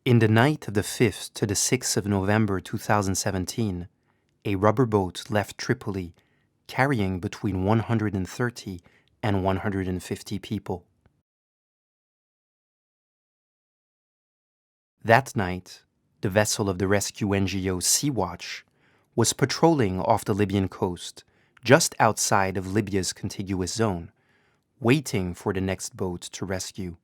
In the night of the 5th to the 6th of November 2017, a rubber boat left Tripoli carrying between 130 and 150 people. That night, the vessel of the rescue NGO Sea Watch was patrolling off the Libyan coast, just outside of Libya's contiguous zone, waiting for the next boat to rescue.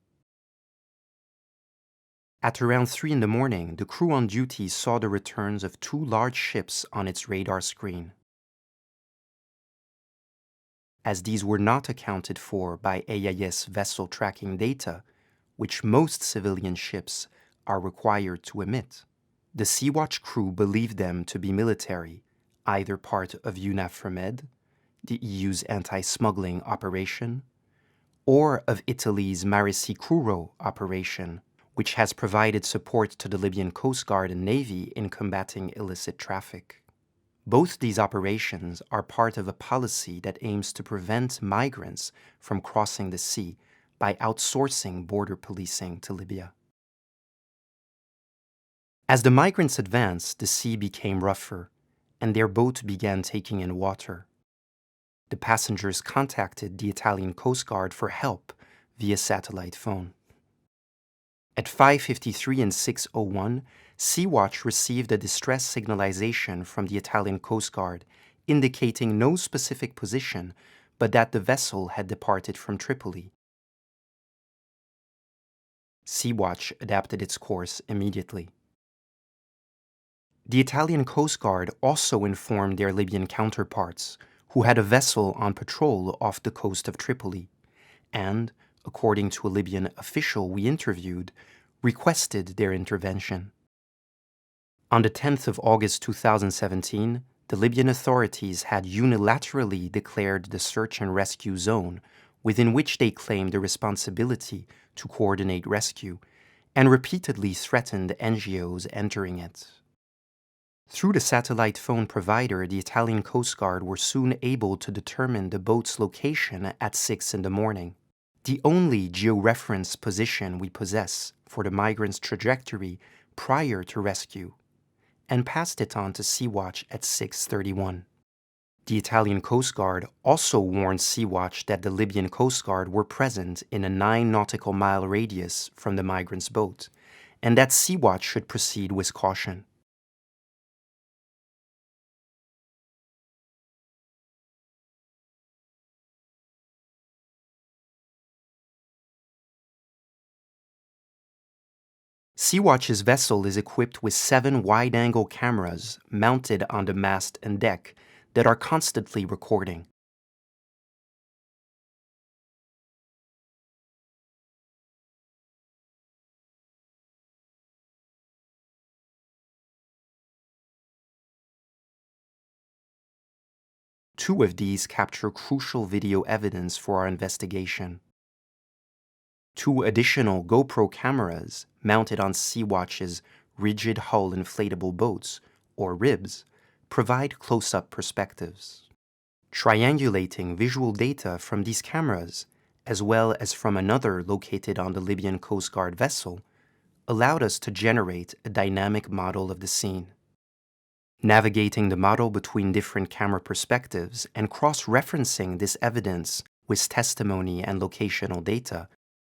At around 3 in the morning, the crew on duty saw the returns of 2 large ships on its radar screen. As these were not accounted for by AIS vessel tracking data, which most civilian ships are required to emit, the Sea Watch crew believed them to be military, either part of EUNAVFOR-Med, the EU's anti-smuggling operation, or of Italy's Mare operation, which has provided support to the Libyan Coast Guard and Navy in combating illicit traffic. Both these operations are part of a policy that aims to prevent migrants from crossing the sea by outsourcing border policing to Libya. As the migrants advanced, the sea became rougher, and their boat began taking in water. The passengers contacted the Italian Coast Guard for help via satellite phone. At 5:53 and 6:01, Sea Watch received a distress signalization from the Italian Coast Guard indicating no specific position, but that the vessel had departed from Tripoli. Sea Watch adapted its course immediately. The Italian Coast Guard also informed their Libyan counterparts, who had a vessel on patrol off the coast of Tripoli, and, according to a Libyan official we interviewed, requested their intervention. On the 10th of August 2017, the Libyan authorities had unilaterally declared the search and rescue zone, within which they claimed the responsibility to coordinate rescue, and repeatedly threatened NGOs entering it. Through the satellite phone provider, the Italian Coast Guard were soon able to determine the boat's location at 6 in the morning, the only georeference position we possess for the migrants' trajectory prior to rescue, and passed it on to Sea Watch at 6:31. The Italian Coast Guard also warned Sea Watch that the Libyan Coast Guard were present in a 9 nautical mile radius from the migrants' boat, and that Sea Watch should proceed with caution. Sea Watch's vessel is equipped with 7 wide-angle cameras mounted on the mast and deck that are constantly recording. Two of these capture crucial video evidence for our investigation. 2 additional GoPro cameras mounted on Sea Watch's rigid hull inflatable boats, or RIBs, provide close-up perspectives. Triangulating visual data from these cameras, as well as from another located on the Libyan Coast Guard vessel, allowed us to generate a dynamic model of the scene. Navigating the model between different camera perspectives and cross-referencing this evidence with testimony and locational data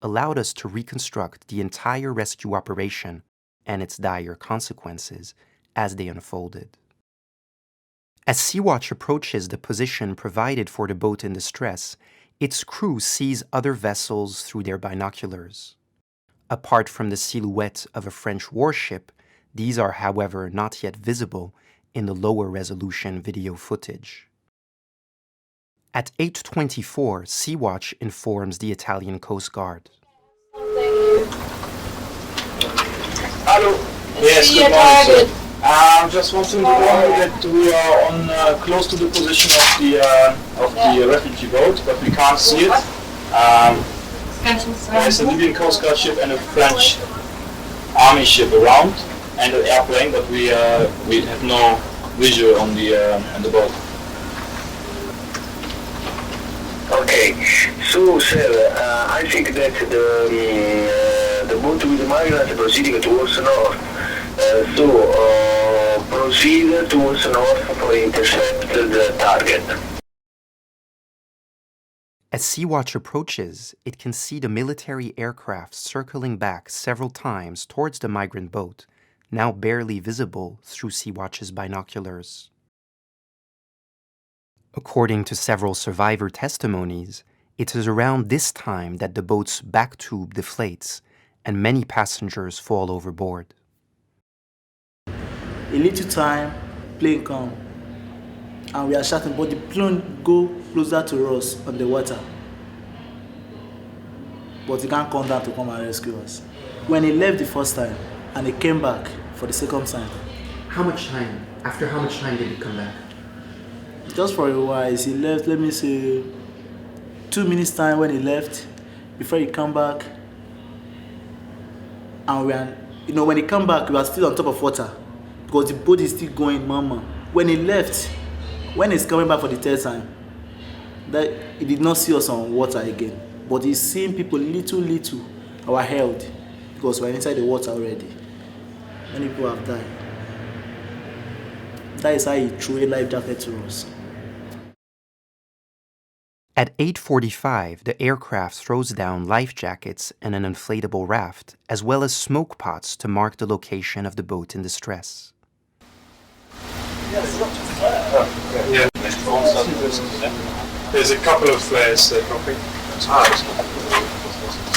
allowed us to reconstruct the entire rescue operation and its dire consequences as they unfolded. As Sea Watch approaches the position provided for the boat in distress, its crew sees other vessels through their binoculars. Apart from the silhouette of a French warship, these are, however, not yet visible in the lower resolution video footage. At 8:24, Sea Watch informs the Italian Coast Guard. Hello. Yes, good morning, sir. Just want to inform you that we are on close to the position of the refugee boat, but we can't see it. There's a Libyan Coast Guard ship and a French army ship around, and an airplane, but we have no visual on the boat. Okay, so sir, I think that the the boat with the migrants proceeding towards north. Proceed towards north for intercept the target. As Sea Watch approaches, it can see the military aircraft circling back several times towards the migrant boat, now barely visible through Sea Watch's binoculars. According to several survivor testimonies, it is around this time that the boat's back tube deflates and many passengers fall overboard. A little time, plane come, and we are shouting, but the plane go closer to us on the water. But he can't come down to come and rescue us. When he left the first time, and he came back for the second time. How much time? After how much time did he come back? Just for a while, he left, let me say, 2 minutes time when he left, before he come back. And we are, when he come back, we are still on top of water, because the boat is still going, mama. When he left, when he's coming back for the third time, that he did not see us on water again, but he's seeing people little our held, because we're inside the water already. Many people have died. That is how he threw a life jacket to us. At 8:45, the aircraft throws down life jackets and an inflatable raft, as well as smoke pots to mark the location of the boat in distress. Yeah, there's a couple of flares dropping.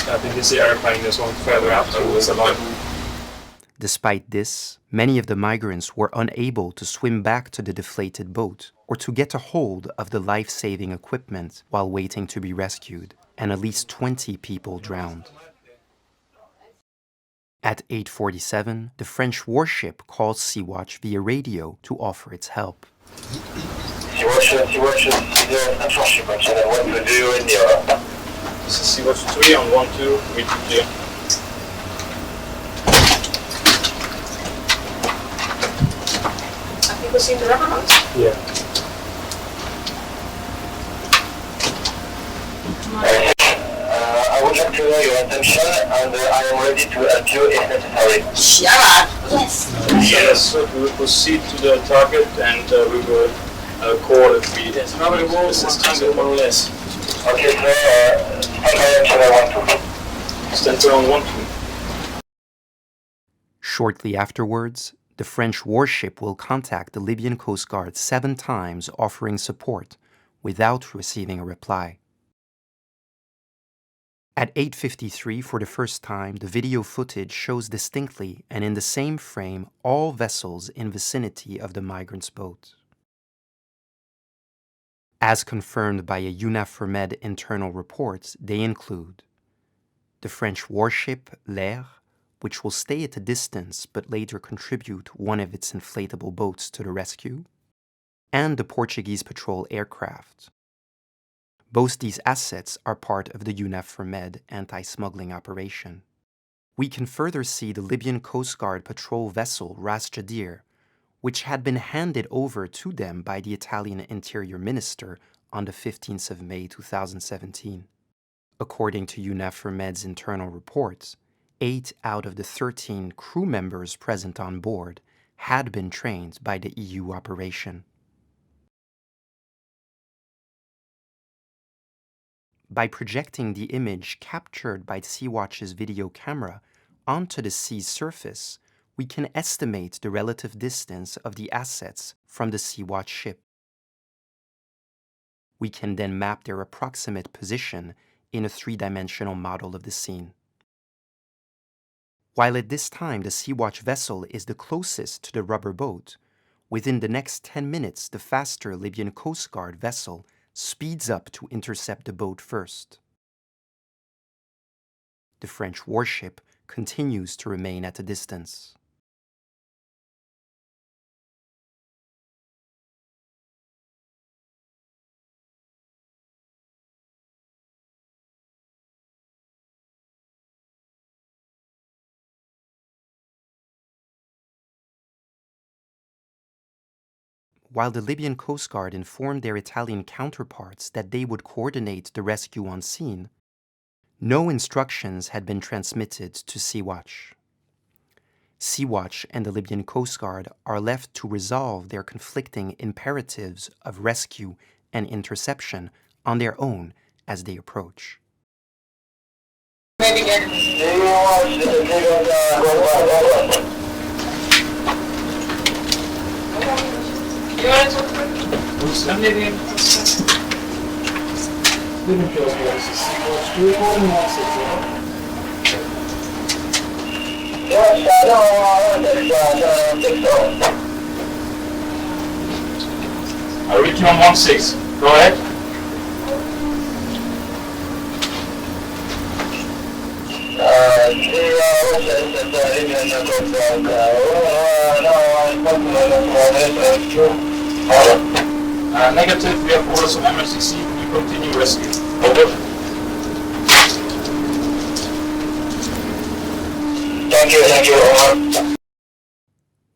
I think it's the airplane, there's one further out towards the line. Despite this, many of the migrants were unable to swim back to the deflated boat or to get a hold of the life-saving equipment while waiting to be rescued, and at least 20 people drowned. At 8:47, the French warship calls Sea Watch via radio to offer its help. Sea Watch is the central ship, what to do in Europe. This is Sea Watch 3 on 1-2, read clear. Have people seen the rubber boat? Yeah. I would like to know your attention, and I am ready to help you if necessary. Yes. Yes, we will proceed to the target and we will call if we need assistance more or less. Okay, so stand by on 1-2. Stand by on 1-2. Shortly afterwards, the French warship will contact the Libyan Coast Guard 7 times offering support without receiving a reply. At 8:53, for the first time, the video footage shows distinctly and in the same frame all vessels in vicinity of the migrants' boat. As confirmed by a UNAFORMED internal report, they include the French warship Mare, which will stay at a distance but later contribute one of its inflatable boats to the rescue, and the Portuguese patrol aircraft. Both these assets are part of the UNAFORMED anti-smuggling operation. We can further see the Libyan Coast Guard patrol vessel Ras Jadir, which had been handed over to them by the Italian Interior Minister on the 15th of May 2017. According to UNAFORMED's internal reports, 8 out of the 13 crew members present on board had been trained by the EU operation. By projecting the image captured by Sea Watch's video camera onto the sea's surface, we can estimate the relative distance of the assets from the Sea Watch ship. We can then map their approximate position in a 3-dimensional model of the scene. While at this time the Sea Watch vessel is the closest to the rubber boat, within the next 10 minutes the faster Libyan Coast Guard vessel speeds up to intercept the boat first. The French warship continues to remain at a distance. While the Libyan Coast Guard informed their Italian counterparts that they would coordinate the rescue on scene, No instructions had been transmitted to Sea Watch. Sea Watch and the Libyan Coast Guard are left to resolve their conflicting imperatives of rescue and interception on their own as they approach. Libyan Coast Guard, this is Sea Watch. Do you call him 16? I reach you on 16. Go ahead. Negative, we have orders from MSCC. You continue rescue. Over. Thank you, over.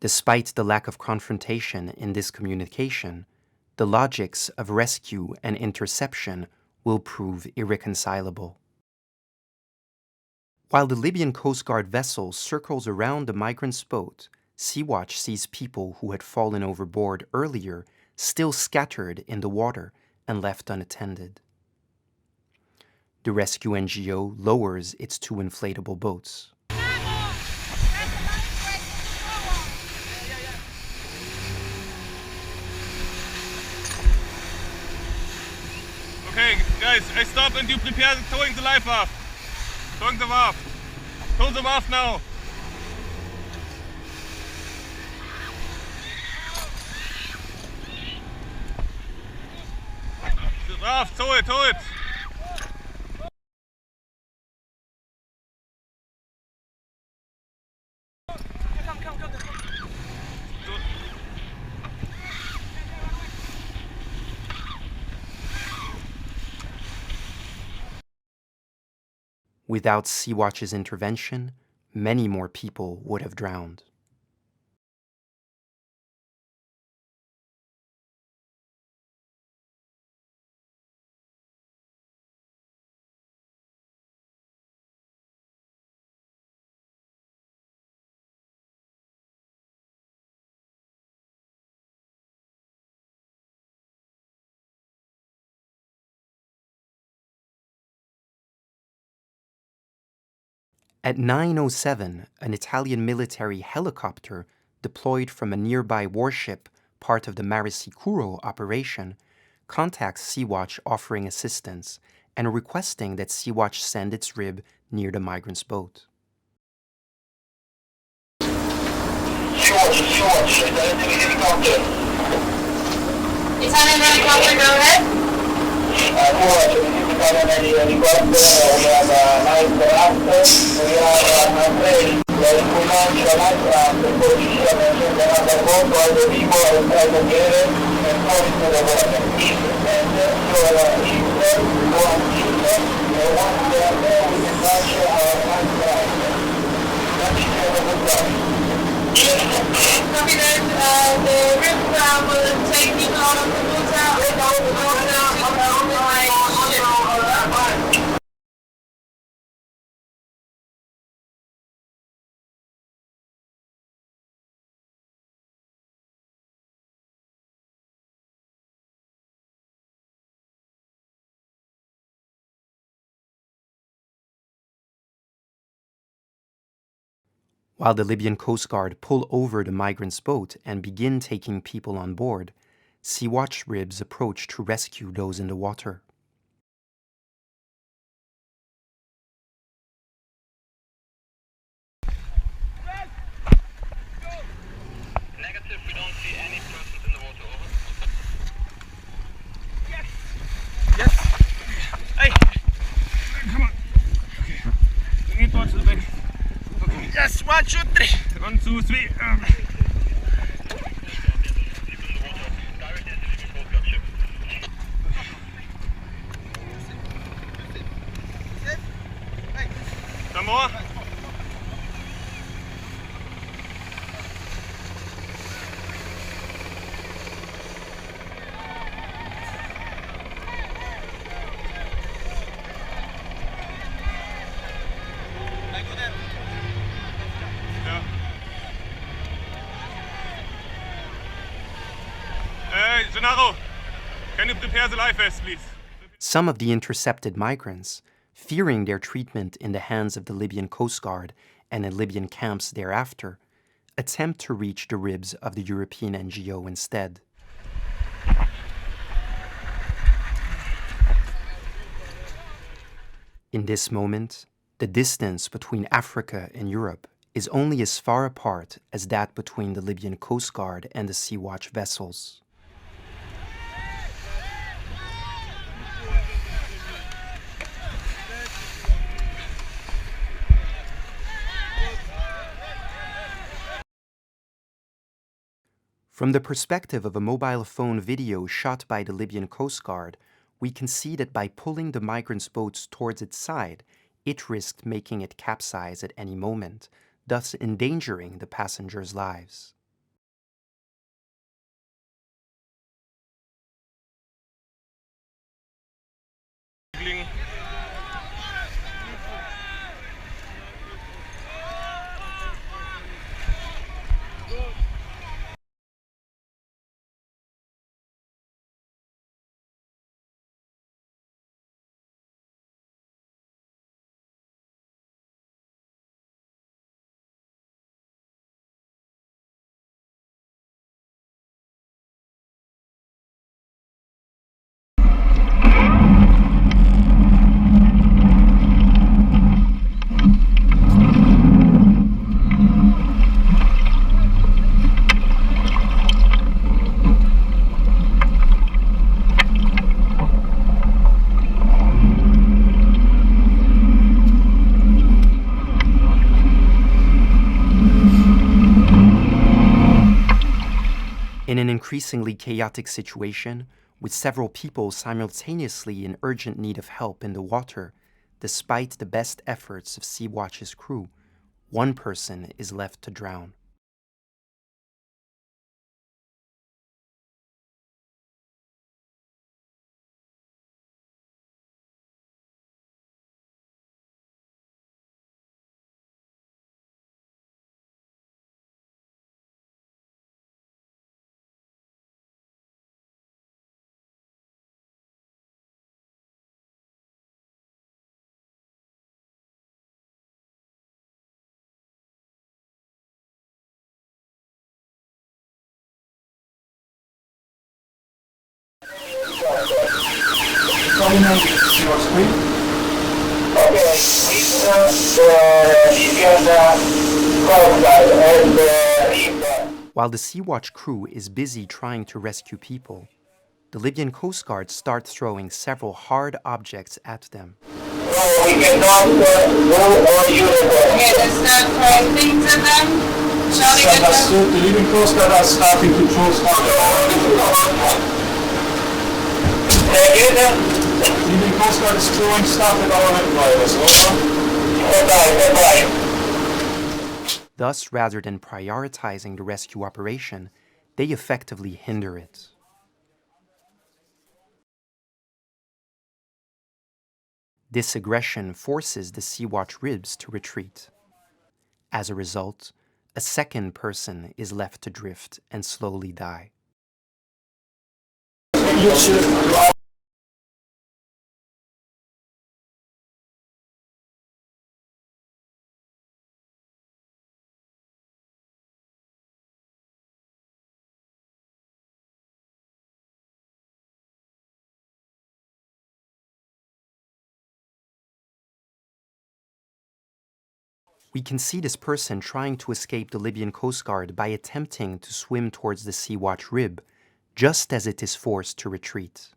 Despite the lack of confrontation in this communication, the logics of rescue and interception will prove irreconcilable. While the Libyan Coast Guard vessel circles around the migrants' boat, Sea Watch sees people who had fallen overboard earlier still scattered in the water and left unattended. The rescue NGO lowers its 2 inflatable boats. Okay, guys, I stop and you prepare towing the life raft. Towing the raft. Tow the raft now. The raft, tow it, tow it. Without Sea Watch's intervention, many more people would have drowned. At 9:07, an Italian military helicopter deployed from a nearby warship, part of the Mare operation, contacts Sea Watch offering assistance and requesting that Sea Watch send its rib near the migrants' boat. Sea Watch, Italian helicopter. Italian helicopter, go ahead. Copy that. The rip will take people out of the water and out the water on my ship. While the Libyan Coast Guard pull over the migrants' boat and begin taking people on board, Sea Watch ribs approach to rescue those in the water. Negative, we don't see any persons in the water, over. Yes. Yes. Hey. Come on. Okay. We need to the back. Okay. Yes. 1, 2, 3. 1, 2, 3. Some more. the life vest, please. Some of the intercepted migrants, fearing their treatment in the hands of the Libyan Coast Guard and in Libyan camps thereafter, attempt to reach the ribs of the European NGO instead. In this moment, the distance between Africa and Europe is only as far apart as that between the Libyan Coast Guard and the Sea Watch vessels. From the perspective of a mobile phone video shot by the Libyan Coast Guard, we can see that by pulling the migrants' boats towards its side, it risked making it capsize at any moment, thus endangering the passengers' lives. In an increasingly chaotic situation, with several people simultaneously in urgent need of help in the water, despite the best efforts of Sea Watch's crew, one person is left to drown. While the Sea Watch crew is busy trying to rescue people, the Libyan Coast Guard starts throwing several hard objects at them. We cannot move or use it. Okay, let's start throwing things at them. Shouting at them. The Libyan Coast Guard are starting to throw stuff. The Libyan Coast Guard is throwing stuff at our head drivers. Thus, rather than prioritizing the rescue operation, they effectively hinder it. This aggression forces the Sea Watch ribs to retreat. As a result, a second person is left to drift and slowly die. We can see this person trying to escape the Libyan Coast Guard by attempting to swim towards the Sea Watch rib, just as it is forced to retreat.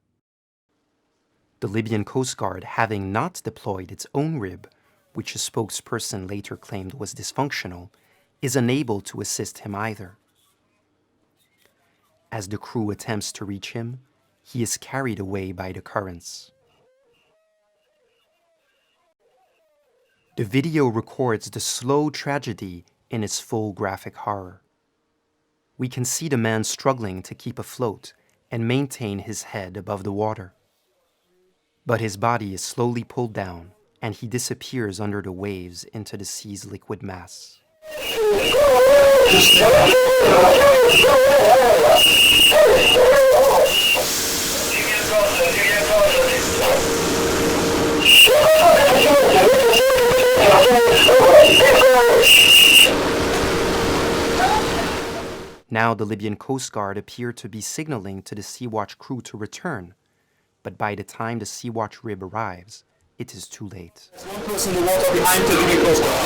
The Libyan Coast Guard, having not deployed its own rib, which a spokesperson later claimed was dysfunctional, is unable to assist him either. As the crew attempts to reach him, he is carried away by the currents. The video records the slow tragedy in its full graphic horror. We can see the man struggling to keep afloat and maintain his head above the water. But his body is slowly pulled down, and he disappears under the waves into the sea's liquid mass. Now the Libyan Coast Guard appear to be signaling to the Sea Watch crew to return, but by the time the Sea Watch rib arrives, it is too late. There's one person in the water behind the Libyan Coast Guard.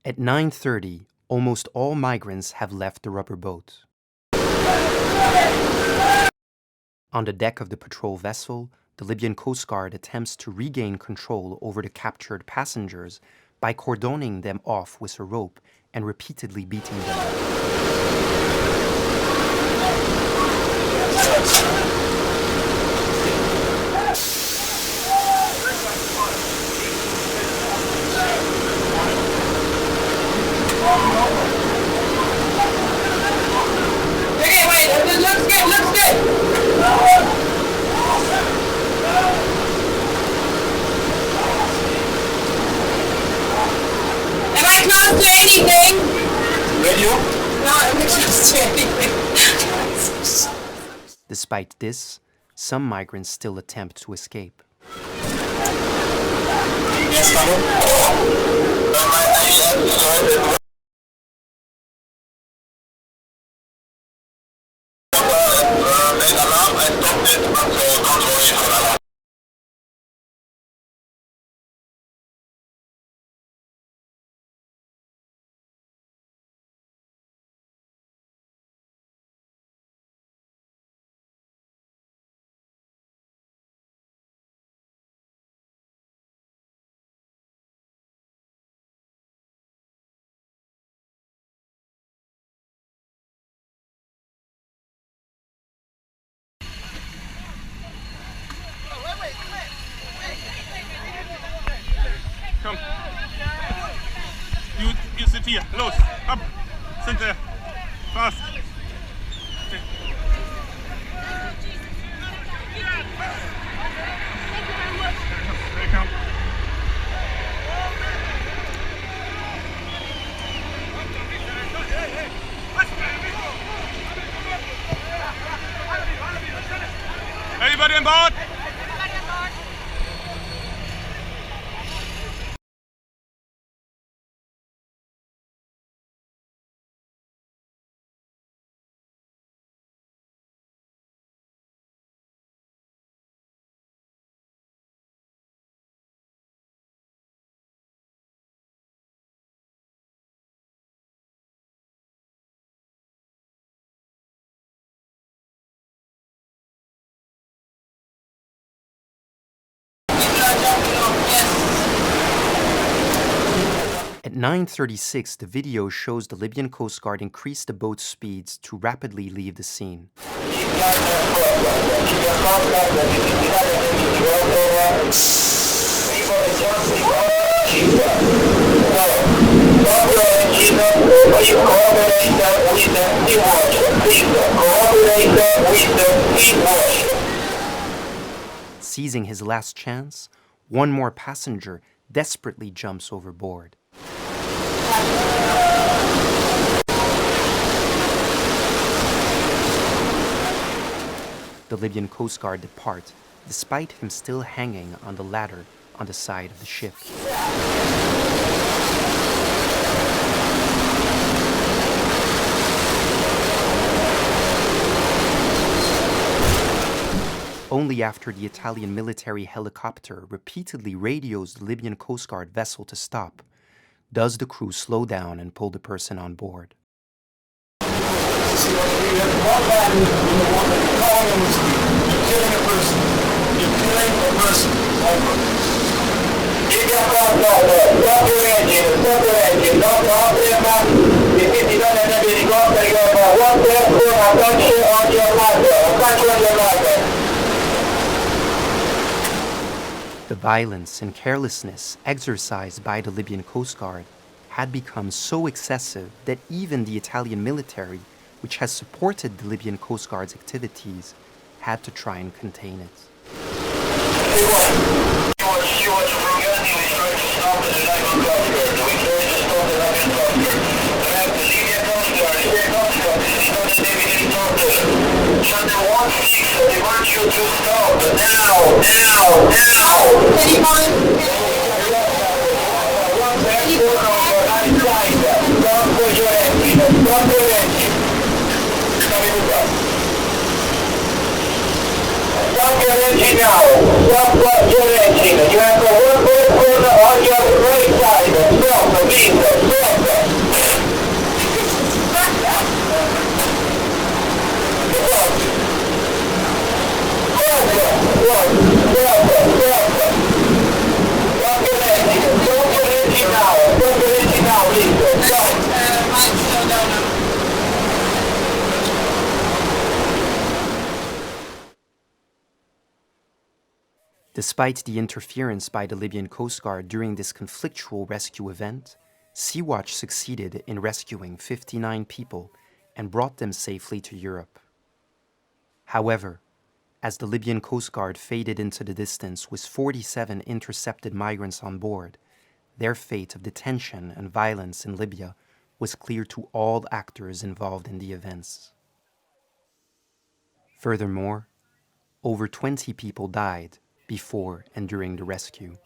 At 9:30, almost all migrants have left the rubber boat. On the deck of the patrol vessel, the Libyan Coast Guard attempts to regain control over the captured passengers by cordoning them off with a rope and repeatedly beating them. Looks good. Am I close to anything? Radio? No, I'm not close to anything. Despite this, some migrants still attempt to escape. Yes, hello? Komm. Ihr sind hier. Los, ab. Sind wir. Fast. Okay. Welcome. Everybody on board. At 9:36, the video shows the Libyan Coast Guard increase the boat's speeds to rapidly leave the scene. Seizing his last chance, one more passenger desperately jumps overboard. The Libyan Coast Guard depart, despite him still hanging on the ladder on the side of the ship. Only after the Italian military helicopter repeatedly radios the Libyan Coast Guard vessel to stop, does the crew slow down and pull the person on board. violence and carelessness exercised by the Libyan Coast Guard had become so excessive that even the Italian military, which has supported the Libyan Coast Guard's activities, had to try and contain it. Sea Watch from Uganda, we tried to stop the Libyan Coast Guard. We tried to stop the Libyan Coast Guard. We have the Libyan Coast Guard. Libyan Coast Guard. This is not the name we need to talk to them. Channel 16, so they want you to stop. Now! Stop with your engine. Stop with your engine. Stop your engine now. Stop your engine. You have to work on your right side. Stop the vehicle. Stop. Despite the interference by the Libyan Coast Guard during this conflictual rescue event, Sea Watch succeeded in rescuing 59 people and brought them safely to Europe. However, as the Libyan Coast Guard faded into the distance with 47 intercepted migrants on board, their fate of detention and violence in Libya was clear to all actors involved in the events. Furthermore, over 20 people died before and during the rescue.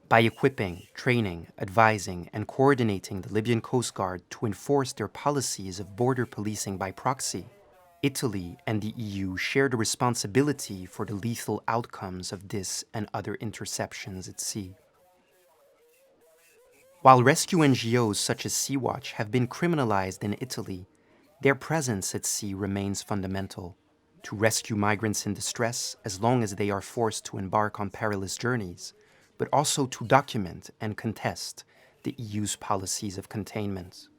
By equipping, training, advising, and coordinating the Libyan Coast Guard to enforce their policies of border policing by proxy, Italy and the EU shared a responsibility for the lethal outcomes of this and other interceptions at sea. While rescue NGOs such as Sea Watch have been criminalized in Italy, their presence at sea remains fundamental. To rescue migrants in distress as long as they are forced to embark on perilous journeys, but also to document and contest the EU's policies of containment.